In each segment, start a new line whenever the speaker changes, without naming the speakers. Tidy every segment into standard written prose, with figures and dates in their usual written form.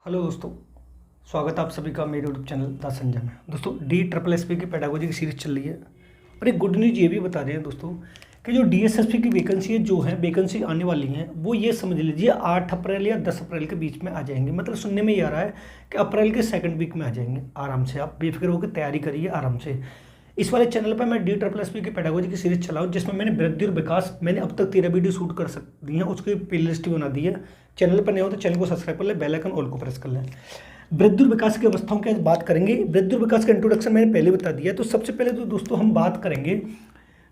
Hello दोस्तों, स्वागत है आप सभी का मेरे यूट्यूब चैनल द संजय में। दोस्तों DSSP की पेडागोजी की सीरीज चल रही है और एक गुड न्यूज़ ये भी बता रहे हैं दोस्तों कि जो DSSP की वैकेंसी जो है वैकेंसी आने वाली हैं वो ये समझ लीजिए 8 अप्रैल या 10 अप्रैल के बीच में आ जाएंगे। मतलब सुनने में ये आ रहा है कि अप्रैल के सेकंड वीक में आ जाएंगे। आराम से आप बेफिक्र होकर तैयारी करिए आराम से। इस वाले चैनल पर मैं DSSP की पेडागोजी की सीरीज चलाऊँ जिसमें मैंने वृद्धि और विकास मैंने अब तक 13 वीडियो शूट कर दी है, उसकी प्ले लिस्ट भी बना दी है। चैनल पर नए हो तो चैनल को सब्सक्राइब कर ले, बेल आइकन ऑल को प्रेस कर लें। वृद्धि और विकास की अवस्थाओं की आज बात करेंगे। वृद्धि और विकास का इंट्रोडक्शन मैंने पहले बता दिया। तो सबसे पहले तो दोस्तों हम बात करेंगे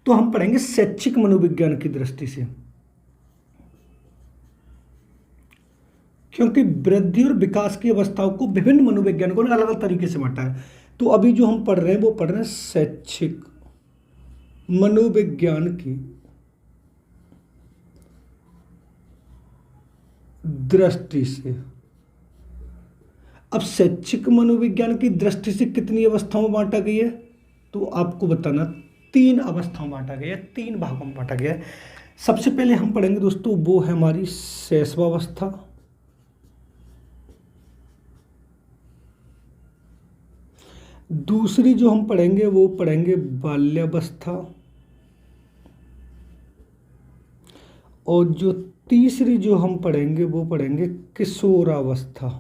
तो हम पढ़ेंगे शैक्षिक मनोविज्ञान की दृष्टि से, क्योंकि वृद्धि और विकास की अवस्थाओं को विभिन्न मनोवैज्ञानिकों ने अलग अलग तरीके से बांटा है। तो अभी जो हम पढ़ रहे हैं वो पढ़ रहे हैं शैक्षिक मनोविज्ञान की दृष्टि से। अब शैक्षिक मनोविज्ञान की दृष्टि से कितनी अवस्थाओं में बांटा गया है तो आपको बताना 3 अवस्थाओं में बांटा गया है, 3 भागों में बांटा गया है। सबसे पहले हम पढ़ेंगे दोस्तों वो है हमारी शैशवावस्था, दूसरी जो हम पढ़ेंगे वो पढ़ेंगे बाल्यावस्था, और जो तीसरी जो हम पढ़ेंगे वो पढ़ेंगे किशोरावस्था।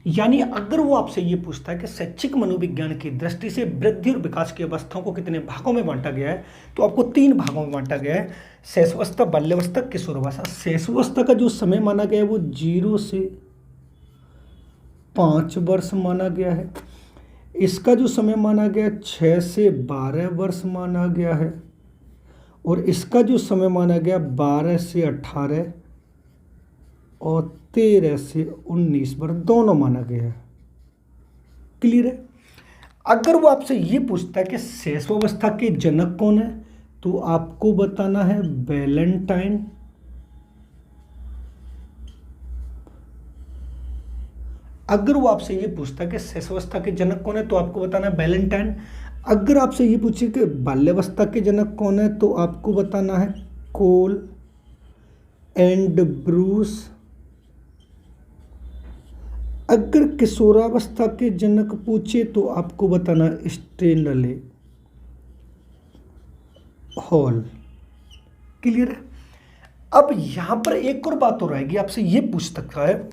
यानी अगर वो आपसे ये पूछता है कि शैक्षिक मनोविज्ञान की दृष्टि से वृद्धि और विकास की अवस्थाओं को कितने भागों में बांटा गया है तो आपको 3 भागों में बांटा गया है, शैशवावस्था, बाल्यावस्था, किशोरावस्था। शैशवावस्था का जो समय माना गया है वो 0 से 5 वर्ष माना गया है। इसका जो समय माना गया 6 से 12 वर्ष माना गया है, और इसका जो समय माना गया 12 से 18 और 13 से 19 वर्ष दोनों माना गया है। क्लियर है। अगर वो आपसे ये पूछता है कि शैशवावस्था के जनक कौन है तो आपको बताना है वैलेंटाइन, अगर वो आपसे ये पूछता है कि शैशवावस्था के जनक कौन है तो आपको बताना है वैलेंटाइन। अगर आपसे ये पूछे कि बाल्यावस्था के जनक कौन है तो आपको बताना है कोल एंड ब्रूस। अगर किशोरावस्था के जनक पूछे तो आपको बताना स्टेनले हॉल। क्लियर है। अब यहां पर एक और बात हो रहेगी, आपसे ये पूछ सकता है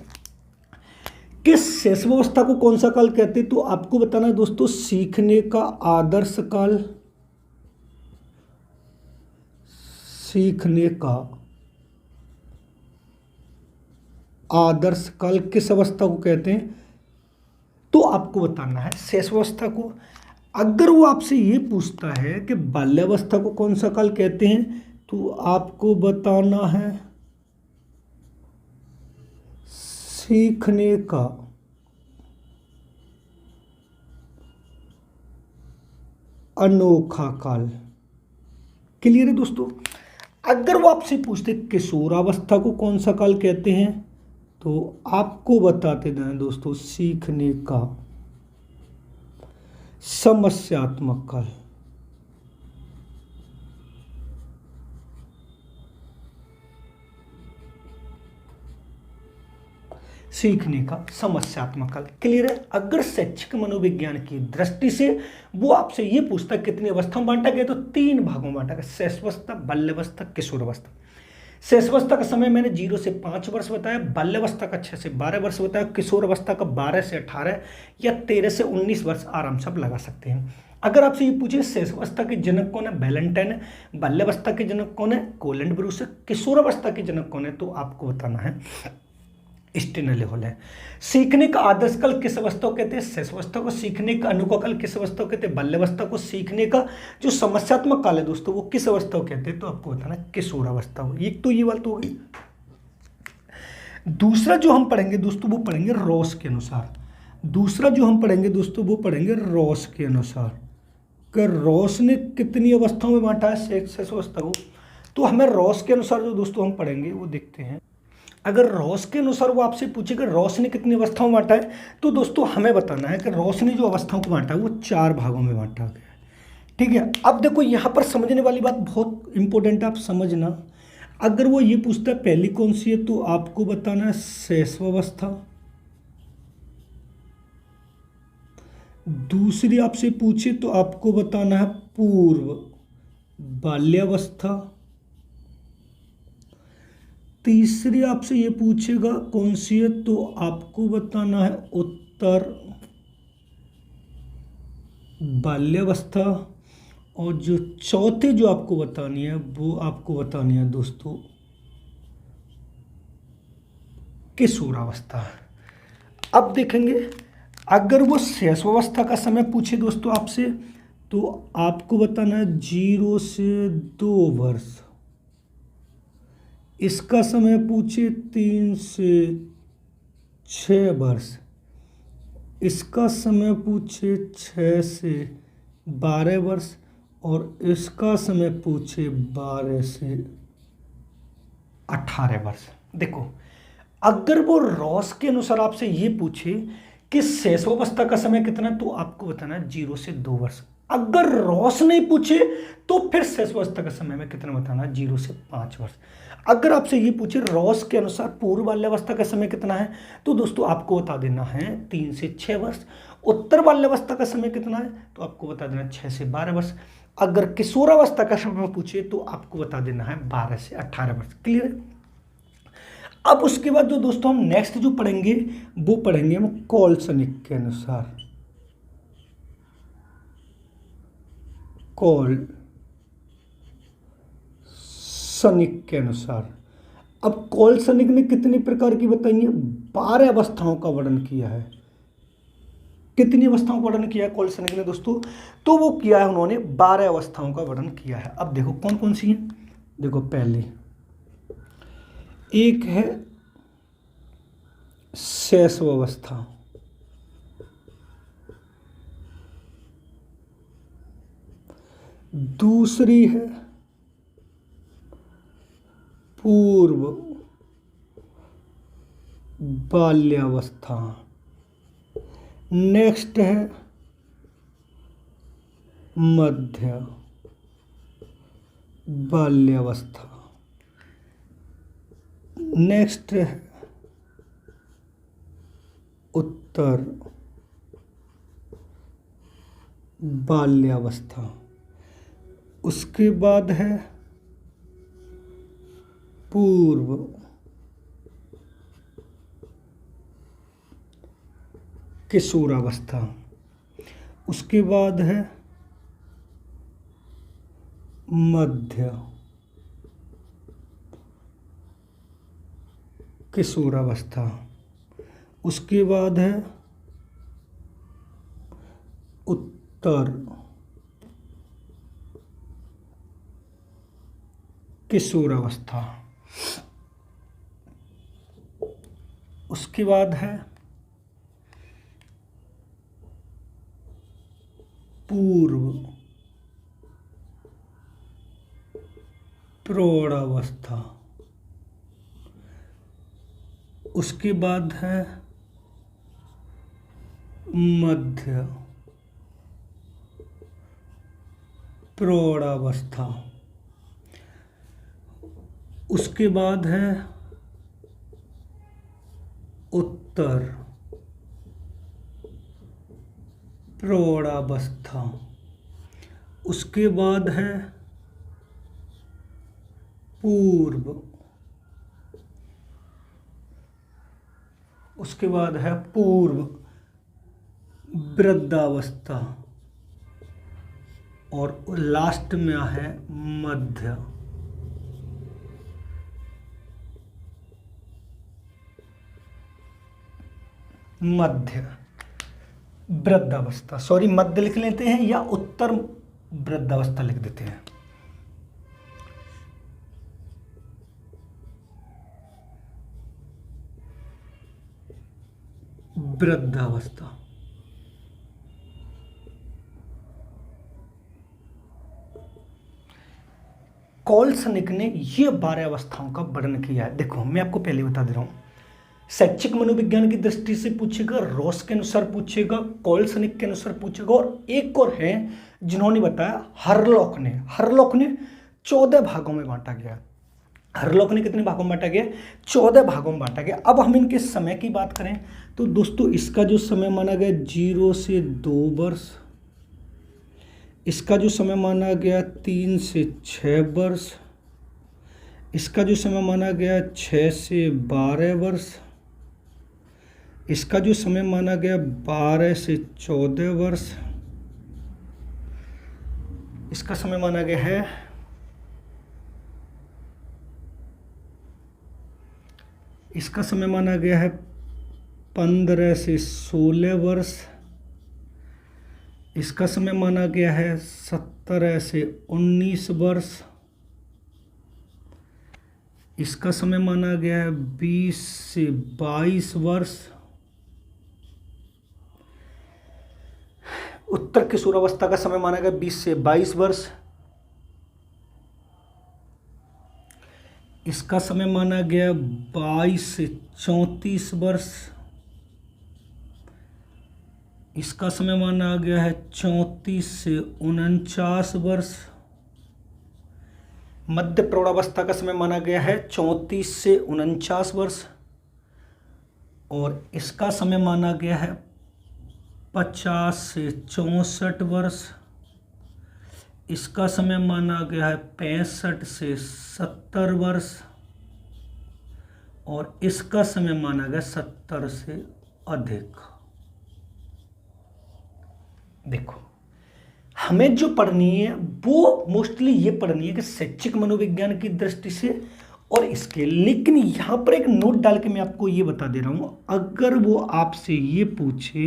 कि शैशवावस्था को कौन सा काल कहते हैं तो आपको बताना है दोस्तों सीखने का आदर्श काल। सीखने का आदर्श काल किस अवस्था को कहते हैं तो आपको बताना है शैशवावस्था को। अगर वो आपसे ये पूछता है कि बाल्यावस्था को कौन सा काल कहते हैं तो आपको बताना है सीखने का अनोखा काल। क्लियर है दोस्तों। अगर वो आपसे पूछते किशोरावस्था को कौन सा काल कहते हैं तो आपको बताते दें दोस्तों सीखने का समस्यात्मक काल। सीखने का समस्यात्मक काल। क्लियर है। अगर शैक्षिक मनोविज्ञान की दृष्टि से वो आपसे ये पूछता है कितनी अवस्था में बांटा गया तो 3 भागों में बांटा गया, शैशवावस्था, बाल्यावस्था, किशोरावस्था। शैशवावस्था का समय मैंने 0 से 5 वर्ष बताया, बाल्यावस्था का 6 से 12 वर्ष बताया, किशोरावस्था का 12 से 18 या 13 से 19 वर्ष आराम से आप लगा सकते हैं। अगर आपसे ये पूछे शैशवावस्था के जनक कौन है वैलेंटाइन है, बाल्यावस्था के जनक कौन है कोल एंड ब्रूस है, किशोरावस्था के जनक कौन है तो आपको बताना है स्टेनले हॉल है। सीखने का आदर्श काल किस अवस्था को कहते हैं शैशवावस्था को, सीखने का अनोखा काल किस अवस्था को कहते हैं बाल्यावस्था को, सीखने का जो समस्यात्मक काल है दोस्तों वो किस अवस्था को कहते हैं तो आपको बताना है किशोरावस्था हो। एक तो ये बात हो गई। दूसरा जो हम पढ़ेंगे दोस्तों वो पढ़ेंगे रॉस के अनुसार। दूसरा जो हम पढ़ेंगे दोस्तों वो पढ़ेंगे रॉस के अनुसार कि रॉस ने कितनी अवस्थाओं में बांटा है शैशवावस्था को। तो हमें रॉस के अनुसार जो दोस्तों हम पढ़ेंगे वो देखते हैं। अगर रॉस के अनुसार वो आपसे पूछेगा रॉस ने कितनी अवस्थाओं में बांटा है तो दोस्तों हमें बताना है कि रॉस ने जो अवस्थाओं को बांटा है वो 4 भागों में बांटा गया है। ठीक है। अब देखो यहाँ पर समझने वाली बात बहुत इंपॉर्टेंट है, आप समझना। अगर वो ये पूछता है पहली कौन सी है तो आपको बताना है शैशवावस्था। दूसरी आपसे पूछे तो आपको बताना है पूर्व बाल्यावस्था। तीसरी आपसे ये पूछेगा कौन सी है तो आपको बताना है उत्तर बाल्यावस्था। और जो चौथी जो आपको बतानी है वो आपको बतानी है दोस्तों किशोरावस्था। अब देखेंगे अगर वो शैशवावस्था का समय पूछे दोस्तों आपसे तो आपको बताना है 0 से 2 वर्ष। इसका समय पूछे 3 से 6 वर्ष। इसका समय पूछे 6 से 12 वर्ष। और इसका समय पूछे 12 से 18 वर्ष। देखो अगर वो रॉस के अनुसार आपसे ये पूछे कि शैशवावस्था का समय कितना है तो आपको बताना है 0 से 2 वर्ष। अगर रॉस नहीं पूछे तो फिर शैशवावस्था का समय में कितना बताना है 0 से 5 वर्ष। अगर आपसे ये पूछे रॉस के अनुसार पूर्व बाल्यावस्था का समय कितना है तो दोस्तों आपको बता देना है 3 से 6 वर्ष। उत्तर बाल्यावस्था का समय कितना है तो आपको बता देना 6 से 12 वर्ष। अगर किशोरावस्था का समय पूछे तो आपको बता देना है 12 से 18 वर्ष। क्लियर है। अब उसके बाद जो दोस्तों हम नेक्स्ट जो पढ़ेंगे वो पढ़ेंगे हम कॉलसनिक के अनुसार। कॉलसनिक के अनुसार। अब कॉलसनिक ने कितनी प्रकार की बताइए 12 अवस्थाओं का वर्णन किया है। कितनी अवस्थाओं का वर्णन किया है कॉलसनिक ने दोस्तों तो वो किया है उन्होंने 12 अवस्थाओं का वर्णन किया है। अब देखो कौन कौन सी है। देखो पहले एक है शैशवावस्था। दूसरी है पूर्व बाल्यावस्था। नेक्स्ट है मध्य बाल्यावस्था। नेक्स्ट है उत्तर बाल्यावस्था। उसके बाद है पूर्व किशोरावस्था। उसके बाद है मध्य किशोरावस्था। उसके बाद है उत्तर किशोरावस्था। उसके बाद है पूर्व प्रौढ़ावस्था। उसके बाद है मध्य प्रौढ़ावस्था। उसके बाद है उत्तर प्रौढ़ावस्था। उसके बाद है पूर्व। उसके बाद है पूर्व वृद्धावस्था। और लास्ट में है मध्य वृद्धावस्था। सॉरी मध्य लिख लेते हैं या उत्तर वृद्धावस्था लिख देते हैं। वृद्धावस्था। कॉलसनिक ने ये 12 अवस्थाओं का वर्णन किया है। देखो मैं आपको पहले बता दे रहा हूं शैक्षिक मनोविज्ञान की दृष्टि से पूछेगा, रॉस के अनुसार पूछेगा, कॉलसनिक के अनुसार पूछेगा और एक और है जिन्होंने बताया हरलॉक ने 14 भागों में बांटा गया। हरलोक ने कितने भागों में बांटा गया? 14 भागों में बांटा गया। अब हम इनके समय की बात करें तो दोस्तों इसका जो समय माना गया 0 से 2 वर्ष, इसका जो समय माना गया 3 से 6 वर्ष, इसका जो समय माना गया 6 से 12 वर्ष, इसका जो समय माना गया 12 से 14 वर्ष, इसका समय माना गया है 15 से 16 वर्ष, इसका समय माना गया है 17 से 19 वर्ष, इसका समय माना गया है 20 से 22 वर्ष, उत्तर किशोरावस्था का समय माना गया 20 से 22 वर्ष, इसका समय माना गया 22 से 34 वर्ष, इसका समय माना गया है 34 से 49 वर्ष, मध्य प्रौढ़ावस्था का समय माना गया है 34 से 49 वर्ष, और इसका समय माना गया है 50 से 64 वर्ष, इसका समय माना गया है 65 से 70 वर्ष, और इसका समय माना गया 70 से अधिक। देखो हमें जो पढ़नी है वो मोस्टली ये पढ़नी है कि शैक्षिक मनोविज्ञान की दृष्टि से और इसके, लेकिन यहां पर एक नोट डाल के मैं आपको ये बता दे रहा हूं, अगर वो आपसे ये पूछे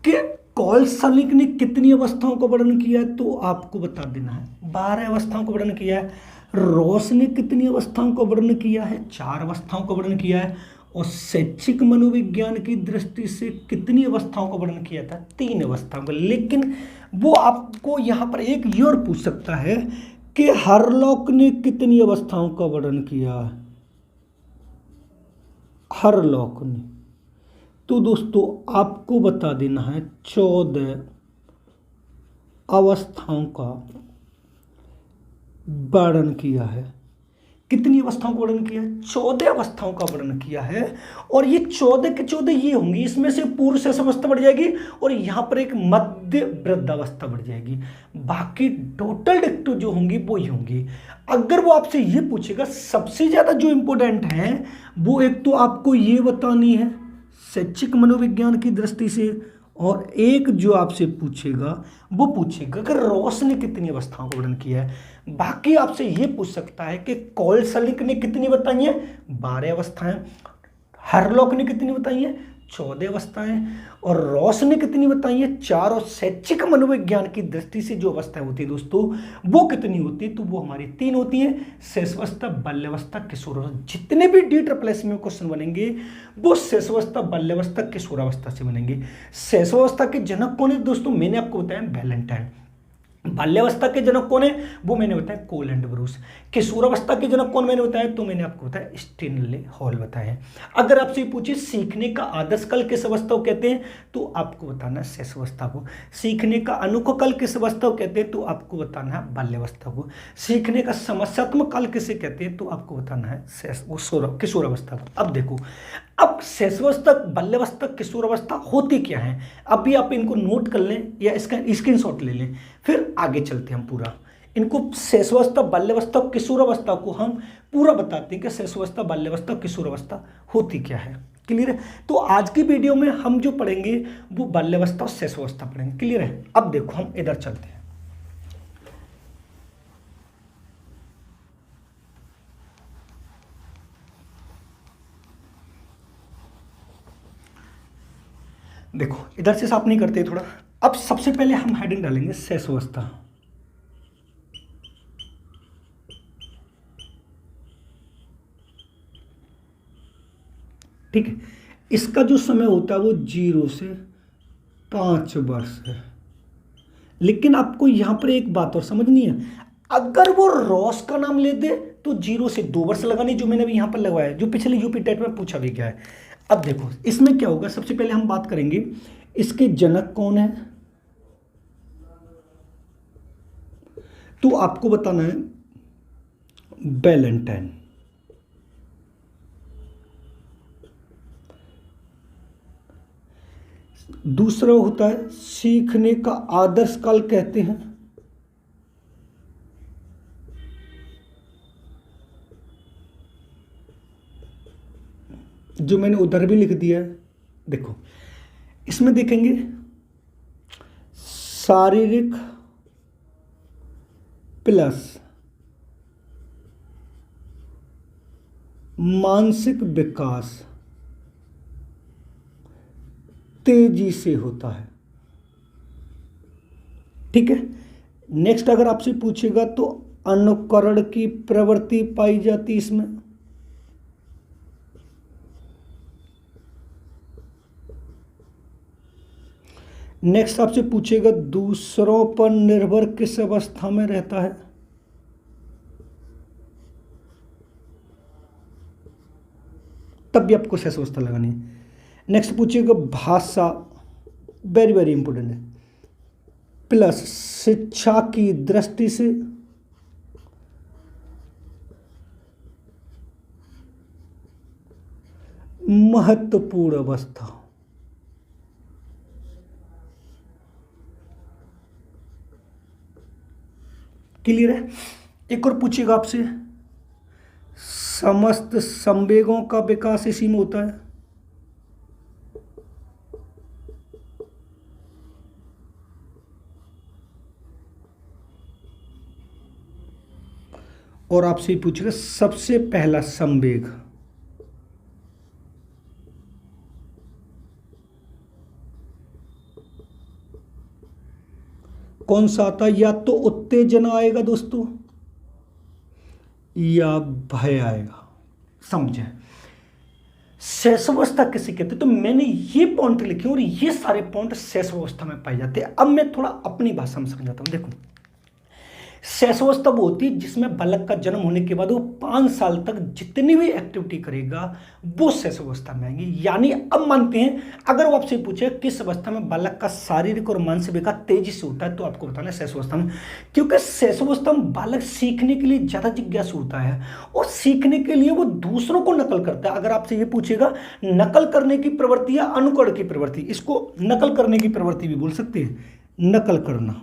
कि कॉलसलिक ने कितनी अवस्थाओं का वर्णन किया है तो आपको बता देना है 12 अवस्थाओं का वर्णन किया है। रॉस ने कितनी अवस्थाओं का वर्णन किया है? 4 अवस्थाओं का वर्णन किया है। और शैक्षिक मनोविज्ञान की दृष्टि से कितनी अवस्थाओं का वर्णन किया था? 3 अवस्थाओं का। लेकिन वो आपको यहाँ पर एक ये और पूछ सकता है कि हरलॉक ने कितनी अवस्थाओं का वर्णन किया? हरलॉक ने, तो दोस्तों आपको बता देना है 14 अवस्थाओं का वर्णन किया है। कितनी अवस्थाओं का वर्णन किया है? 14 अवस्थाओं का वर्णन किया है। और ये 14 के 14 ये होंगी, इसमें से पूर्व शेष अवस्था बढ़ जाएगी और यहाँ पर एक मध्य वृद्धावस्था बढ़ जाएगी। बाकी टोटल डिक्टो जो होंगी वो ही होंगी। अगर वो आपसे ये पूछेगा सबसे ज़्यादा जो इम्पोर्टेंट है वो एक तो आपको ये बतानी है शैक्षिक मनोविज्ञान की दृष्टि से, और एक जो आपसे पूछेगा वो पूछेगा कि रॉस ने कितनी अवस्थाओं का वर्णन किया है। बाकी आपसे ये पूछ सकता है कि कॉलसलिक ने कितनी बताई है? 12 अवस्थाएं। हरलॉक ने कितनी बताई है? 14 अवस्थाएं। और रॉस ने कितनी बताई है? 4। और शैक्षिक मनोविज्ञान की दृष्टि से जो अवस्थाएं होती है दोस्तों वो कितनी होती है? तो वो हमारी 3 होती है, शैशवावस्था, बाल्यावस्था, किशोरावस्था। जितने भी DSSS में क्वेश्चन बनेंगे वो शैशवावस्था, बाल्यावस्था, किशोरावस्था से बनेंगे। शैशवावस्था के जनक कौन है दोस्तों? मैंने आपको बताया वैलेंटाइन। बाल्यावस्था के जनक कौन है? वो मैंने बताया कोल एंड ब्रूस। किशोरावस्था के जनक कौन मैंने बताया? तो मैंने आपको बताया स्टेनले हॉल बताया। अगर आपसे पूछे सीखने का आदर्श काल किस अवस्था को कहते हैं तो आपको बताना है शैशवावस्था को। सीखने का अनोखा काल किस अवस्था को कहते हैं तो आपको बताना है बाल्यावस्था को। सीखने का समस्यात्मक काल किसे कहते हैं तो आपको बताना है किशोरावस्था को। अब देखो, अब शैशवावस्था, बाल्यावस्था, किशोरावस्था होती क्या है, अभी आप इनको नोट कर लें या इसका स्क्रीनशॉट ले लें, फिर आगे चलते हैं हम पूरा इनको शैशवावस्था, बाल्यावस्था, किशोरावस्था को हम पूरा बताते हैं कि शैशवावस्था, बाल्यावस्था, किशोरावस्था होती क्या है। क्लियर है? तो आज की वीडियो में हम जो पढ़ेंगे वो बाल्यावस्था और शैशवावस्था पढ़ेंगे। क्लियर है? अब देखो हम इधर चलते हैं। देखो इधर से साफ नहीं करते थोड़ा। अब सबसे पहले हम हेडिंग डालेंगे शैशवावस्था। ठीक है, इसका जो समय होता है वो 0 से 5 वर्ष है। लेकिन आपको यहां पर एक बात और समझनी है, अगर वो रॉस का नाम ले दे तो 0 से 2 वर्ष लगानी, जो मैंने अभी यहां पर लगवाया, जो पिछले यूपी टेट में पूछा भी गया है। अब देखो इसमें क्या होगा, सबसे पहले हम बात करेंगे इसके जनक कौन है। तो आपको बताना है वैलेंटाइन। दूसरा होता है सीखने का आदर्श काल कहते हैं, जो मैंने उधर भी लिख दिया है। देखो इसमें देखेंगे शारीरिक प्लस मानसिक विकास तेजी से होता है। ठीक है। नेक्स्ट अगर आपसे पूछेगा तो अनुकरण की प्रवृत्ति पाई जाती इसमें। नेक्स्ट आपसे पूछेगा दूसरों पर निर्भर किस अवस्था में रहता है। तब भी आपको शेष अवस्था लगानी है। नेक्स्ट पूछिएगा भाषा, वेरी वेरी इंपॉर्टेंट है, प्लस शिक्षा की दृष्टि से महत्वपूर्ण अवस्था। क्लियर है। एक और पूछिएगा आपसे, समस्त संवेगों का विकास इसी में होता है। और आपसे पूछेगा सबसे पहला संवेग कौन सा आता है। या तो उत्तेजना आएगा दोस्तों या भय आएगा। समझे। शेषावस्था किसे कहते हैं। तो मैंने ये पॉइंट लिखे और ये सारे पॉइंट शेषावस्था में पाए जाते हैं। अब मैं थोड़ा अपनी भाषा में समझाता हूं। देखो शेषावस्था वो होती है जिसमें बालक का जन्म होने के बाद वो 5 साल तक जितनी भी एक्टिविटी करेगा वो शेषावस्था में आएंगी। यानी अब मानते हैं अगर वो आपसे पूछे किस अवस्था में बालक का शारीरिक और मानसिक विकास तेजी से होता है तो आपको बताना है शेषावस्था में। क्योंकि शेषावस्था में बालक सीखने के लिए ज्यादा जिज्ञासु होता है और सीखने के लिए वो दूसरों को नकल करता है। अगर आपसे ये पूछेगा नकल करने की प्रवृत्ति या अनुकरण की प्रवृत्ति, इसको नकल करने की प्रवृत्ति भी बोल सकते हैं। नकल करना,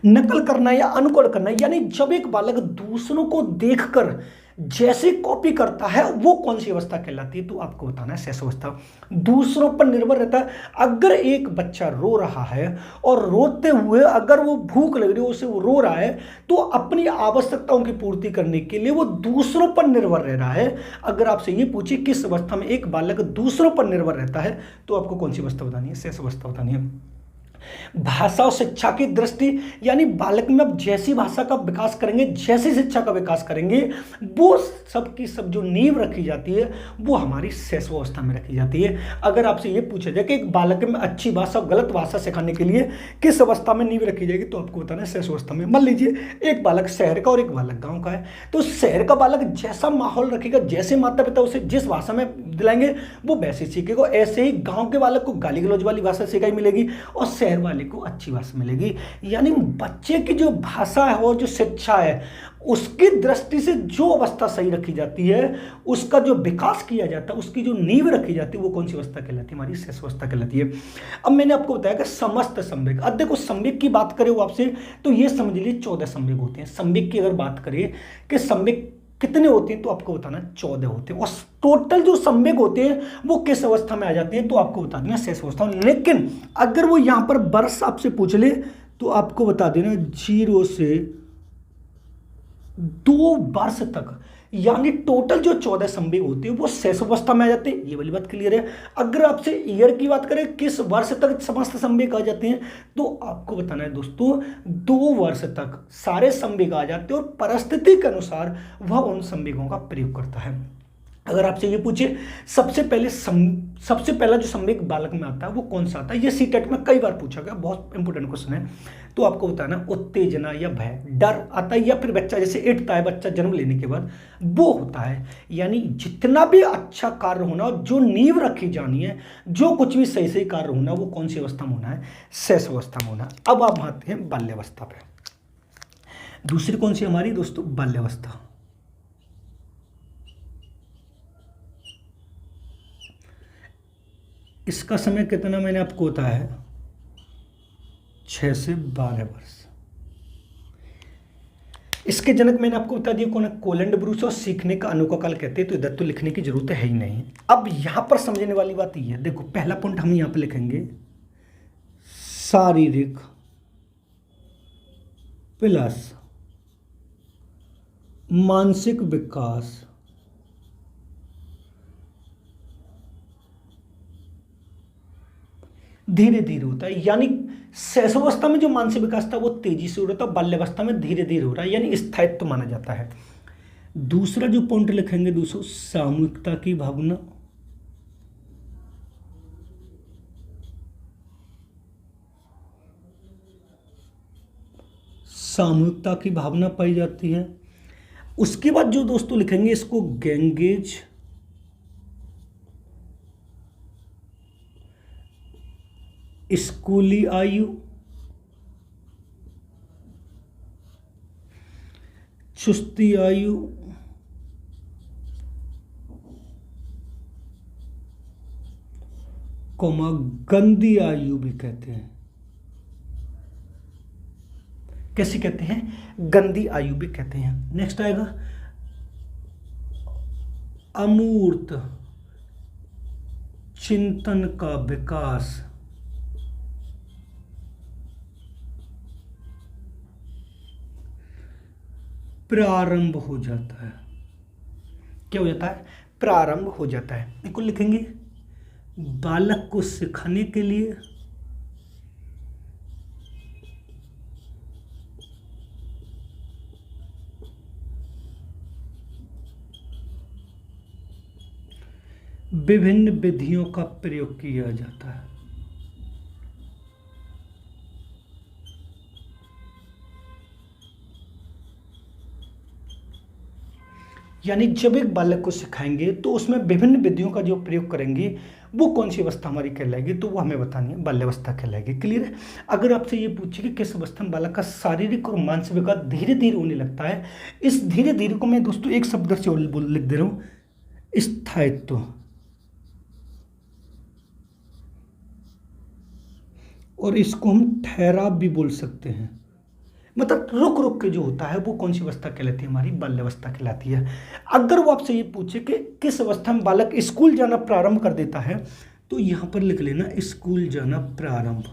नकल करना या अनुकरण करना, यानी जब एक बालक दूसरों को देखकर जैसे कॉपी करता है वो कौन सी अवस्था कहलाती है तो आपको बताना है शेषावस्था। दूसरों पर निर्भर रहता है। अगर एक बच्चा रो रहा है और रोते हुए अगर वो भूख लग रही है उसे वो रो रहा है तो अपनी आवश्यकताओं की पूर्ति करने के लिए वो दूसरों पर निर्भर रह रहा है। अगर आपसे ये पूछे किस अवस्था में एक बालक दूसरों पर निर्भर रहता है तो आपको कौन सी अवस्था बतानी है, शेषावस्था बतानी है। भाषा और शिक्षा की दृष्टि, यानी बालक में अब जैसी भाषा का विकास करेंगे जैसी शिक्षा का विकास करेंगे वो सब की सब जो नींव रखी जाती है वो हमारी शेषावस्था में रखी जाती है। अगर आपसे ये पूछा जाए कि एक बालक में अच्छी भाषा और गलत भाषा सिखाने के लिए किस अवस्था में नींव रखी जाएगी तो आपको बताना है शेषावस्था में। मान लीजिए एक बालक शहर का और एक बालक गांव का है तो शहर का बालक जैसा माहौल रखेगा, जैसे माता पिता उसे जिस भाषा में दिलाएंगे वो वैसे सीखेगा। ऐसे ही गांव के बालक को गाली गलौज वाली भाषा सिखाई मिलेगी और शहर वाले को अच्छी भाषा मिलेगी। यानी बच्चे की जो भाषा है और जो शिक्षा है उसकी दृष्टि से जो अवस्था सही रखी जाती है, उसका जो विकास किया जाता है, उसकी जो नींव रखी जाती है वो कौन सी अवस्था कहलाती है, हमारी शेषावस्था कहलाती है। अब मैंने आपको बताया कि समस्त संवेग। अब देखो संवेग की बात करें वो आपसे तो ये समझ लीजिए 14 संवेग होते हैं। संवेग की अगर बात करें कि संवेग कितने होते हैं तो आपको बताना 14 होते हैं। और टोटल जो संवेग होते हैं वो किस अवस्था में आ जाते हैं तो आपको बता देना शेषावस्था। लेकिन अगर वो यहां पर वर्ष आपसे पूछ ले तो आपको बता देना 0 से 2 वर्ष तक, यानी टोटल जो 14 संवेग होते हैं वो शेषावस्था में आ जाते हैं। ये वाली बात क्लियर है। अगर आपसे ईयर की बात करें किस वर्ष तक समस्त संवेग आ जाते हैं तो आपको बताना है दोस्तों 2 वर्ष तक सारे संवेग आ जाते हैं और परिस्थिति के अनुसार वह उन संवेगों का प्रयोग करता है। अगर आपसे ये पूछे सबसे पहला जो संवेग बालक में आता है वो कौन सा आता है, ये सीटेट में कई बार पूछा गया, बहुत इंपॉर्टेंट क्वेश्चन है। तो आपको बताना उत्तेजना या भय, डर आता है या फिर बच्चा जैसे उठता है बच्चा जन्म लेने के बाद, वो होता है। यानी जितना भी अच्छा कार्य होना, जो नींव रखी जानी है, जो कुछ भी सही सही कार्य होना, वो कौन सी अवस्था में होना है, शैशवावस्था में होना। अब आप आते हैं बाल्यावस्था पे। दूसरी कौन सी हमारी दोस्तों, बाल्यावस्था। इसका समय कितना मैंने आपको बताया है, 6 से 12 वर्ष। इसके जनक मैंने आपको बता दिया कौन है, कोलैंड ब्रूस, और सीखने का अनोखा काल कहते हैं। तो इधर तो लिखने की जरूरत है ही नहीं। अब यहां पर समझने वाली बात यह है, देखो पहला पॉइंट हम यहां पर लिखेंगे शारीरिक प्लस मानसिक विकास धीरे धीरे होता है। यानी शैशवावस्था में जो मानसिक विकास था वो तेजी से हो रहा था, बाल्यावस्था में धीरे धीरे हो रहा है, यानी स्थायित्व माना जाता है। दूसरा जो पॉइंट लिखेंगे दोस्तों, सामूहिकता की भावना। सामूहिकता की भावना पाई जाती है। उसके बाद जो दोस्तों लिखेंगे इसको गैंगेज स्कूली आयु, चुस्ती आयु, कोमा गंदी आयु भी कहते हैं। कैसी कहते हैं, गंदी आयु भी कहते हैं। नेक्स्ट आएगा अमूर्त चिंतन का विकास, प्रारंभ हो जाता है। क्या हो जाता है, प्रारंभ हो जाता है। इनको लिखेंगे बालक को सिखाने के लिए विभिन्न विधियों का प्रयोग किया जाता है। यानी जब एक बालक को सिखाएंगे तो उसमें विभिन्न विधियों का जो प्रयोग करेंगे, वो कौन सी अवस्था हमारी कहलाएगी, तो वो हमें बतानी है, बाल्यावस्था कहलाएगी। क्लियर है। अगर आपसे ये पूछे कि किस अवस्था में बालक का शारीरिक और मानसिक विकास धीरे धीरे होने लगता है, इस धीरे धीरे को मैं दोस्तों एक शब्द से लिख दे रहा हूं, स्थायित्व। और इसको हम ठहराव भी बोल सकते हैं। मतलब रुक रुक के जो होता है वो कौन सी अवस्था कहलाती है, हमारी बाल्यावस्था कहलाती है। अगर वो आपसे ये पूछे कि किस अवस्था में बालक स्कूल जाना प्रारंभ कर देता है, तो यहां पर लिख लेना स्कूल जाना प्रारंभ।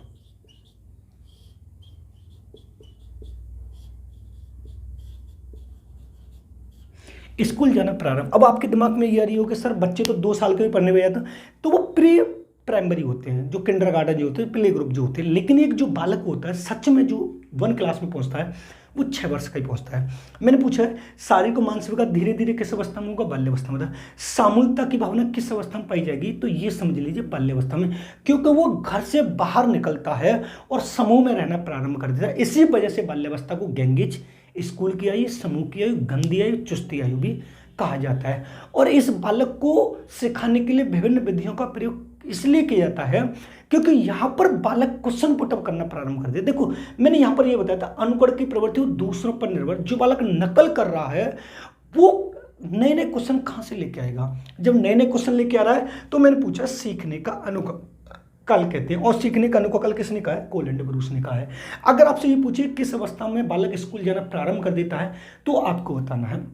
स्कूल जाना प्रारंभ। अब आपके दिमाग में ये आ रही हो कि सर बच्चे तो 2 साल के भी पढ़ने हुए जाते, तो वो प्री प्राइमरी होते हैं, जो किंडरगार्टन जो होते हैं, प्ले ग्रुप जो होते हैं। लेकिन एक जो बालक होता है सच में जो 1 क्लास में पहुंचता है, वो 6 वर्ष का ही पहुंचता है। मैंने पूछा है शारीरिक और मानसिक विकास धीरे धीरे किस अवस्था में होगा, बाल्यावस्था में। सामूहिकता की भावना किस अवस्था में पाई जाएगी, तो ये समझ लीजिए बाल्यावस्था में, क्योंकि वो घर से बाहर निकलता है और समूह में रहना प्रारंभ कर देता है। इसी वजह से बाल्यावस्था को गैंगेज स्कूल की आयु, समूह की आयु, गंदी आयु, चुस्ती आयु भी कहा जाता है। और इस बालक को सिखाने के लिए विभिन्न विधियों का प्रयोग इसलिए किया जाता है क्योंकि यहां पर बालक क्वेश्चन पुटअप करना प्रारंभ कर दे। देखो मैंने यहां पर यह बताया था, अनुकरण की प्रवृत्ति वो दूसरों पर निर्भर। जो बालक नकल कर रहा है वो नए नए क्वेश्चन कहां से लेके आएगा। जब नए नए क्वेश्चन लेके आ रहा है तो मैंने पूछा सीखने का अनुकल कहते हैं। और सीखने का अनुकल किसने कहा है, कोलैंड ब्रूस ने कहा है। अगर आपसे ये पूछे किस अवस्था में बालक स्कूल जाना प्रारंभ कर देता है, तो आपको बताना है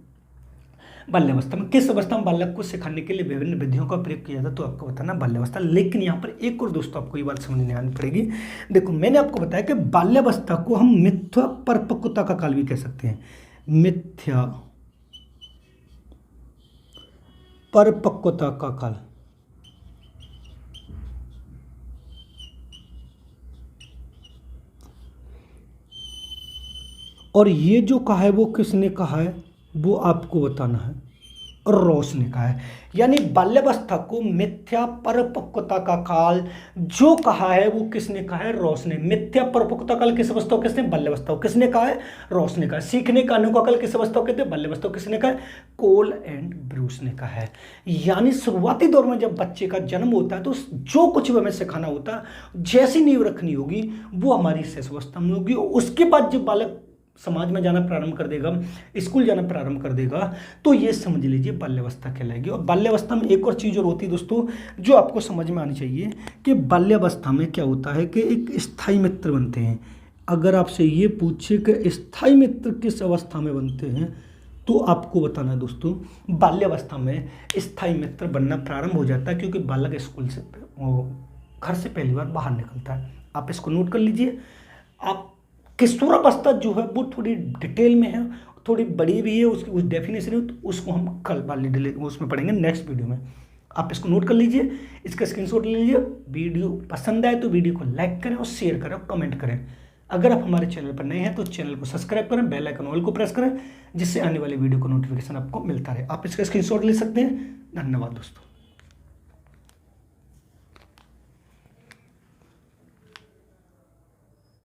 बाल्यावस्था में। किस अवस्था में बालक को सिखाने के लिए विभिन्न विधियों का प्रयोग किया जाता है, तो आपको बताना बाल्यावस्था। लेकिन यहाँ पर एक और दोस्तों आपको ये बात समझने आनी पड़ेगी। देखो मैंने आपको बताया कि बाल्यावस्था को हम मिथ्या परिपक्वता का काल भी कह सकते हैं। मिथ्या परिपक्वता का काल। और ये जो कहा है वो किसने कहा है, वो आपको बताना है। रॉस ने कहा है। यानी बाल्यावस्था को मिथ्या परिपक्वता का काल जो कहा है वो किसने कहा है? रॉस ने। मिथ्या परिपक्वता काल किस अवस्था को किसने? बाल्यावस्था को। किसने कहा है? रॉस ने कहा। सीखने का अनुभव काल किस अवस्था को कहते हैं? बाल्यावस्था को। किसने कहा है? कोल एंड ब्रूस ने कहा है। यानी शुरुआती दौर में जब बच्चे का जन्म होता है तो जो कुछ भी हमें सिखाना होता है, जैसी नींव रखनी होगी वो हमारी शैशवावस्था में होगी। उसके बाद जब बालक समाज में जाना प्रारंभ कर देगा, स्कूल जाना प्रारंभ कर देगा, तो ये समझ लीजिए बाल्यावस्था कहलाएगी। और बाल्यावस्था में एक और चीज़ और होती है दोस्तों जो आपको समझ में आनी चाहिए कि बाल्यावस्था में क्या होता है कि एक स्थायी मित्र बनते हैं। अगर आपसे ये पूछे कि स्थायी मित्र किस अवस्था में बनते हैं तो आपको बताना है दोस्तों, बाल्यावस्था में स्थायी मित्र बनना प्रारंभ हो जाता है क्योंकि बालक स्कूल से घर से पहली बार बाहर निकलता है। आप इसको नोट कर लीजिए। आप किशोरावस्था जो है वो थोड़ी डिटेल में है, थोड़ी बड़ी भी है, उसकी कुछ डेफिनेशन है, तो उसको हम कल वाली उसमें पढ़ेंगे नेक्स्ट वीडियो में। आप इसको नोट कर लीजिए, इसका स्क्रीनशॉट ले लीजिए। वीडियो पसंद आए तो वीडियो को लाइक करें और शेयर करें और कमेंट करें। अगर आप हमारे चैनल पर नए हैं तो चैनल को सब्सक्राइब करें, बेल आइकन ऑल को प्रेस करें, जिससे आने वाली वीडियो को नोटिफिकेशन आपको मिलता रहे। आप इसका स्क्रीनशॉट ले सकते हैं। धन्यवाद दोस्तों।